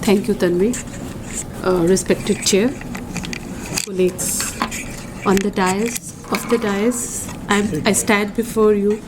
Thank you, Tanvi. Respected Chair, colleagues on the dais, I stand before you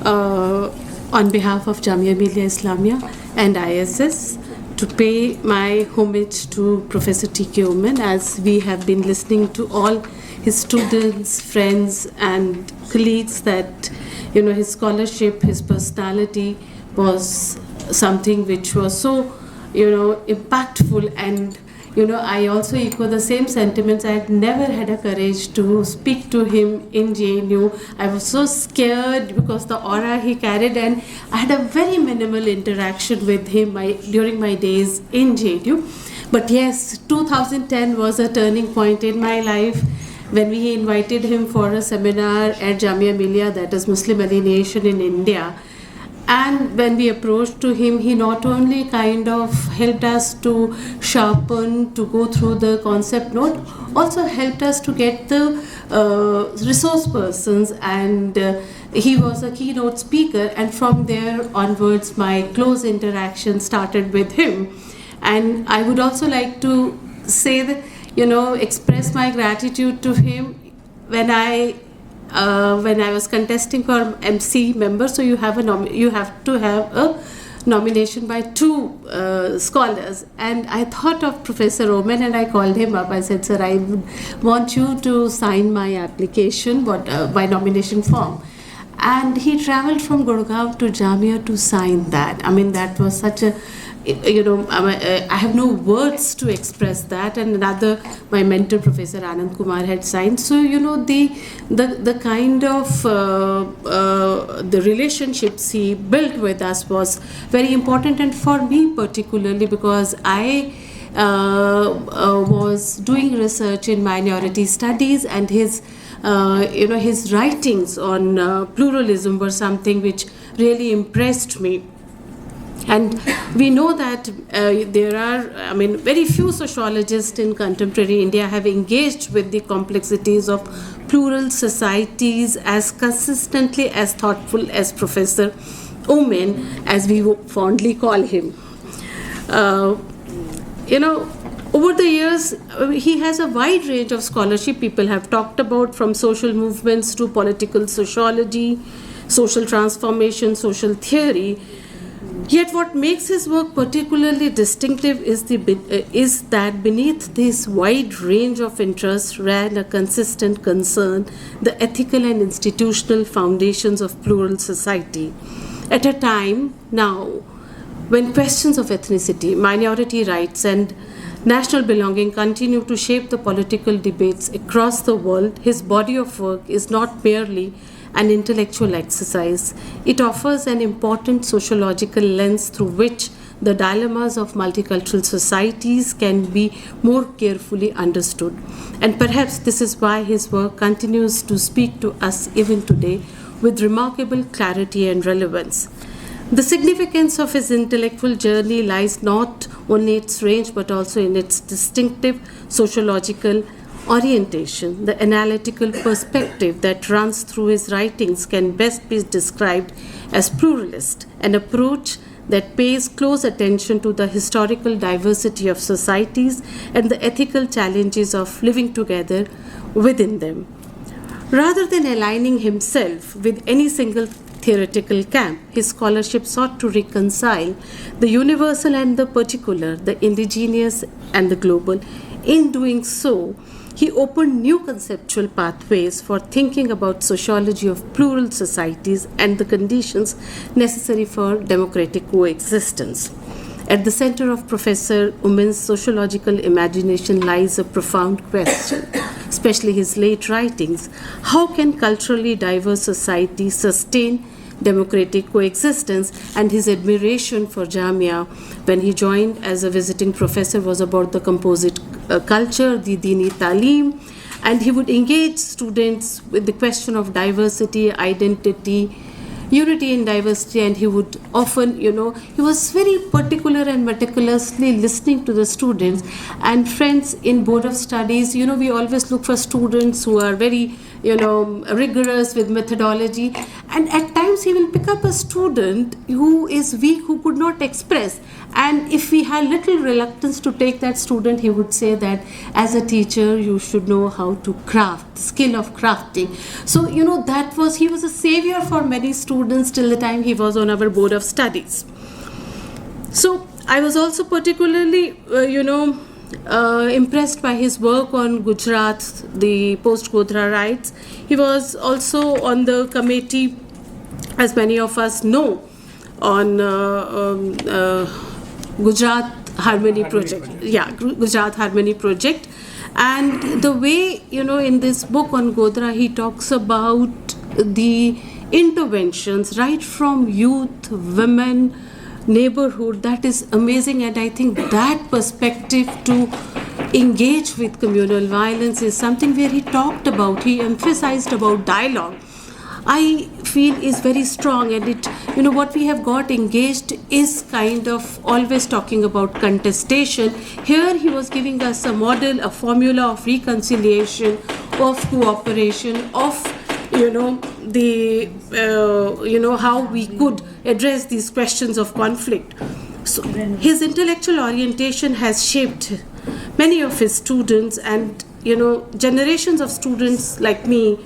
on behalf of Jamia Millia Islamia and ISS to pay my homage to Professor T.K. Oommen, as we have been listening to all his students, friends and colleagues that, his scholarship, his personality was something which was so, impactful. And, I also echo the same sentiments. I had never had a courage to speak to him in JNU. I was so scared because the aura he carried, and I had a very minimal interaction with him during my days in JNU. But yes, 2010 was a turning point in my life when we invited him for a seminar at Jamia Millia, that is Muslim Alienation in India. And when we approached to him, he not only kind of helped us to sharpen, to go through the concept note, also helped us to get the resource persons, and he was a keynote speaker. And from there onwards, my close interaction started with him. And I would also like to say that, express my gratitude to him when I was contesting for MC member. So you have to have a nomination by two scholars, and I thought of Professor Oommen, and I called him up. I said, "Sir, I would want you to sign my application, my nomination form." And he traveled from Gurgaon to Jamia to sign that. I mean, that was such a, I have no words to express that. And my mentor, Professor Anand Kumar, had signed. So, the kind of the relationships he built with us was very important, and for me particularly, because I was doing research in minority studies, and his writings on pluralism were something which really impressed me. And we know that there are, very few sociologists in contemporary India have engaged with the complexities of plural societies as consistently, as thoughtful as Professor Oommen, as we fondly call him. Over the years, he has a wide range of scholarship people have talked about, from social movements to political sociology, social transformation, social theory. Yet what makes his work particularly distinctive is that beneath this wide range of interests ran a consistent concern, the ethical and institutional foundations of plural society. At a time now when questions of ethnicity, minority rights and national belonging continue to shape the political debates across the world, his body of work is not merely an intellectual exercise. It offers an important sociological lens through which the dilemmas of multicultural societies can be more carefully understood. And perhaps this is why his work continues to speak to us even today with remarkable clarity and relevance. The significance of his intellectual journey lies not only in its range but also in its distinctive sociological orientation. The analytical perspective that runs through his writings can best be described as pluralist, an approach that pays close attention to the historical diversity of societies and the ethical challenges of living together within them. Rather than aligning himself with any single theoretical camp, his scholarship sought to reconcile the universal and the particular, the indigenous and the global. In doing so, he opened new conceptual pathways for thinking about sociology of plural societies and the conditions necessary for democratic coexistence. At the center of Professor Oommen's sociological imagination lies a profound question, especially his late writings. How can culturally diverse societies sustain democratic coexistence? And his admiration for Jamia when he joined as a visiting professor was about the composite culture, the Dini Talim, and he would engage students with the question of diversity, identity, unity in diversity, and he would often, he was very particular and meticulously listening to the students. And friends, in Board of Studies, we always look for students who are very rigorous with methodology. And at times he will pick up a student who is weak, who could not express. And if we had little reluctance to take that student, he would say that as a teacher, you should know how to craft, the skill of crafting. So, he was a savior for many students till the time he was on our board of studies. So, I was also particularly, impressed by his work on Gujarat, the post-Godhra rights. He was also on the committee, as many of us know, on Gujarat Harmony Project. Yeah, Gujarat Harmony Project. And the way, in this book on Godhra, he talks about the interventions right from youth, women, neighborhood. That is amazing. And I think that perspective to engage with communal violence is something where he talked about, he emphasized about dialogue. I feel is very strong, and it, what we have got engaged is kind of always talking about contestation. Here he was giving us a model, a formula of reconciliation, of cooperation, of how we could address these questions of conflict. So his intellectual orientation has shaped many of his students, and generations of students like me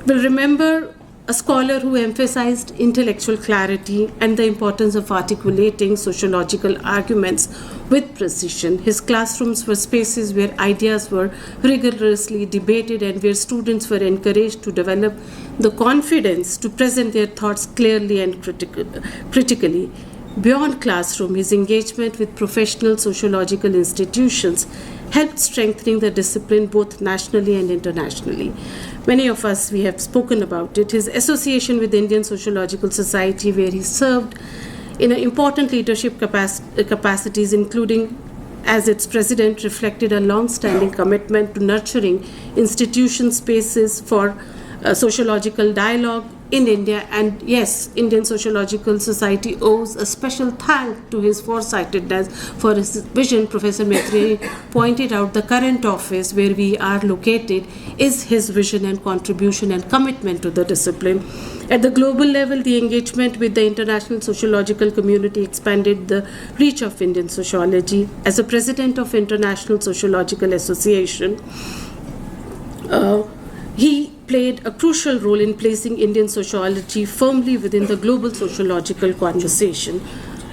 will remember a scholar who emphasized intellectual clarity and the importance of articulating sociological arguments with precision. His classrooms were spaces where ideas were rigorously debated and where students were encouraged to develop the confidence to present their thoughts clearly and critically. Beyond classroom, his engagement with professional sociological institutions helped strengthening the discipline both nationally and internationally. Many of us, we have spoken about it. His association with the Indian Sociological Society, where he served in important leadership capacities, including as its president, reflected a long-standing commitment to nurturing institution spaces for sociological dialogue in India. And yes, Indian Sociological Society owes a special thank to his foresightedness for his vision. Professor Maitrayee pointed out the current office where we are located is his vision and contribution and commitment to the discipline. At the global level, the engagement with the international sociological community expanded the reach of Indian sociology. As a president of International Sociological Association, he played a crucial role in placing Indian sociology firmly within the global sociological conversation.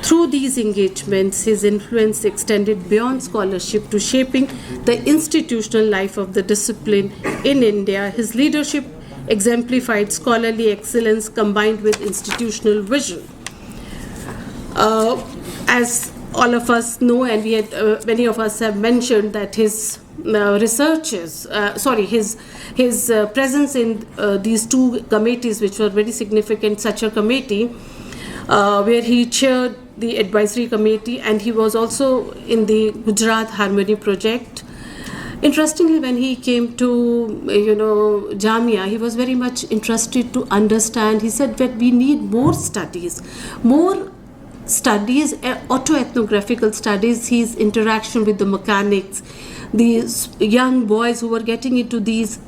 Through these engagements, his influence extended beyond scholarship to shaping the institutional life of the discipline in India. His leadership exemplified scholarly excellence combined with institutional vision. As all of us know, and many of us have mentioned that his his presence in these two committees, which were very significant, such a committee, where he chaired the advisory committee, and he was also in the Gujarat Harmony Project. Interestingly, when he came to, Jamia, he was very much interested to understand. He said that we need more studies, autoethnographical studies, his interaction with the mechanics, these young boys who were getting into these,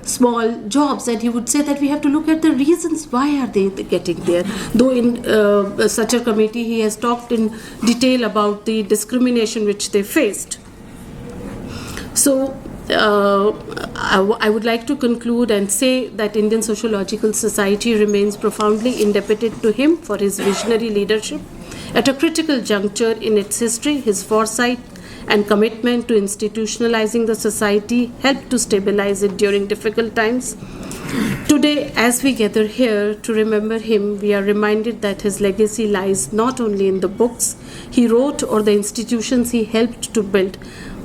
small jobs, and he would say that we have to look at the reasons why are they getting there. Though in such a committee, he has talked in detail about the discrimination which they faced. So, I would like to conclude and say that Indian Sociological Society remains profoundly indebted to him for his visionary leadership. At a critical juncture in its history, his foresight and commitment to institutionalizing the society helped to stabilize it during difficult times. Today, as we gather here to remember him, we are reminded that his legacy lies not only in the books he wrote or the institutions he helped to build,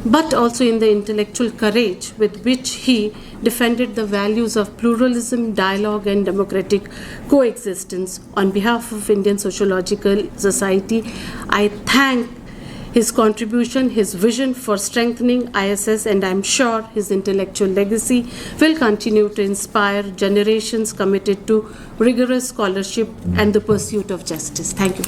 but also in the intellectual courage with which he defended the values of pluralism, dialogue, and democratic coexistence. On behalf of Indian Sociological Society, I thank his contribution, his vision for strengthening ISS, and I'm sure his intellectual legacy will continue to inspire generations committed to rigorous scholarship and the pursuit of justice. Thank you.